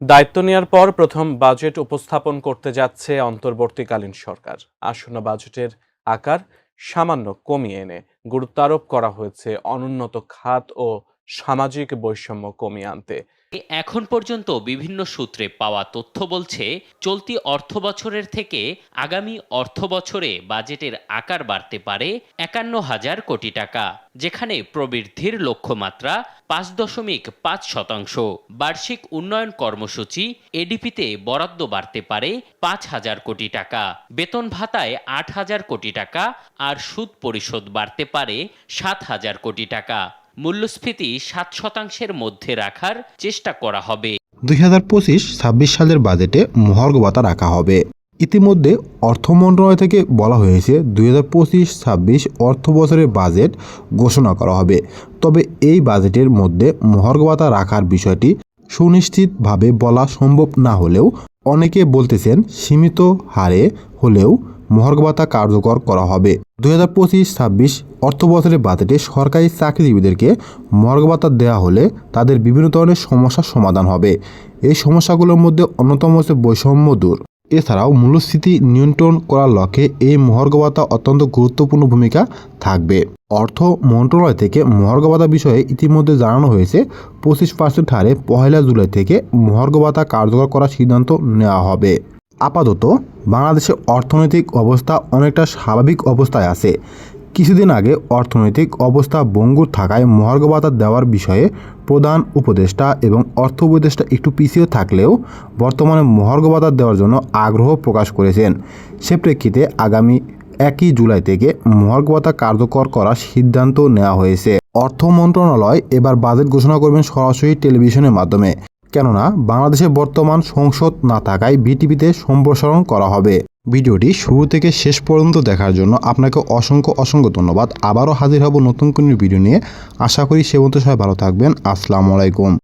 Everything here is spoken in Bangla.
দায়িত্ব নেওয়ার পর প্রথম বাজেট উপস্থাপন করতে যাচ্ছে অন্তর্বর্তীকালীন সরকার। আসন্ন বাজেটের আকার সামান্য কমিয়ে এনে গুরুত্ব আরোপ করা হয়েছে অনুন্নত খাত ও সামাজিক বৈষম্য কমিয়ে আনতে। এখন পর্যন্ত বিভিন্ন সূত্রে পাওয়া তথ্য বলছে, চলতি অর্থবছরের থেকে আগামী অর্থবছরে বাজেটের আকার বাড়তে পারে ৫১,০০০ কোটি টাকা, যেখানে প্রবৃদ্ধির লক্ষ্যমাত্রা ৫.৫%। বার্ষিক উন্নয়ন কর্মসূচি এডিপিতে বরাদ্দ বাড়তে পারে ৫,০০০ কোটি টাকা, বেতন ভাতায় ৮,০০০ কোটি টাকা, আর সুদ পরিশোধ বাড়তে পারে ৭,০০০ কোটি টাকা। মূল্যস্ফীতি ৭% মধ্যে রাখার চেষ্টা করা হবে। 2025-26 সালের বাজেটে মহার্ঘ ভাতা রাখা হবে। ইতিমধ্যে অর্থ মন্ত্রণালয় থেকে বলা হয়েছে 2025-26 অর্থ বছরের বাজেট ঘোষণা করা হবে। তবে এই বাজেটের মধ্যে মহার্ঘ ভাতা রাখার বিষয়টি সুনিশ্চিতভাবে বলা সম্ভব না হলেও অনেকে বলতেছেন সীমিত হারে হলেও মহার্ঘ ভাতা কার্যকর করা হবে। 2025-26 অর্থ বছরের বাজেটে সরকারি চাকরিজীবীদেরকে মহার্ঘ ভাতা দেওয়া হলে তাদের বিভিন্ন ধরনের সমস্যার সমাধান হবে। এই সমস্যাগুলোর মধ্যে অন্যতম হচ্ছে বৈষম্য দূর। এছাড়াও মূল্যস্ফীতি নিয়ন্ত্রণ করার লক্ষ্যে এই মহার্ঘ ভাতা অত্যন্ত গুরুত্বপূর্ণ ভূমিকা থাকবে। অর্থ মন্ত্রণালয় থেকে মহার্ঘ ভাতা বিষয়ে ইতিমধ্যে জানানো হয়েছে 25% হারে 1 জুলাই থেকে মহার্ঘ ভাতা কার্যকর করার সিদ্ধান্ত নেওয়া হবে। আপাতত বাংলাদেশের অর্থনৈতিক অবস্থা অনেকটা স্বাভাবিক অবস্থায় আছে। কিছুদিন আগে অর্থনৈতিক অবস্থা ভঙ্গুর থাকায় মহার্ঘ ভাতা দেওয়ার বিষয়ে প্রধান উপদেষ্টা এবং অর্থ উপদেষ্টা একটু পিছিয়ে থাকলেও বর্তমানে মহার্ঘ ভাতা দেওয়ার জন্য আগ্রহ প্রকাশ করেছেন। সে প্রেক্ষিতে আগামী 1 জুলাই থেকে মহার্ঘ ভাতা কার্যকর করার সিদ্ধান্ত নেওয়া হয়েছে। অর্থ মন্ত্রণালয় এবার বাজেট ঘোষণা করবেন সরাসরি টেলিভিশনের মাধ্যমে, কেননা বাংলাদেশে বর্তমান সংসদ না থাকায় বিটিভিতে সম্প্রসারণ করা হবে। ভিডিওটি শুরু থেকে শেষ পর্যন্ত দেখার জন্য আপনাকে অসংখ্য ধন্যবাদ। আবারও হাজির হব নতুন কোনো ভিডিও নিয়ে। আশা করি সে পর্যন্ত সবাই ভালো থাকবেন। আসসালামু আলাইকুম।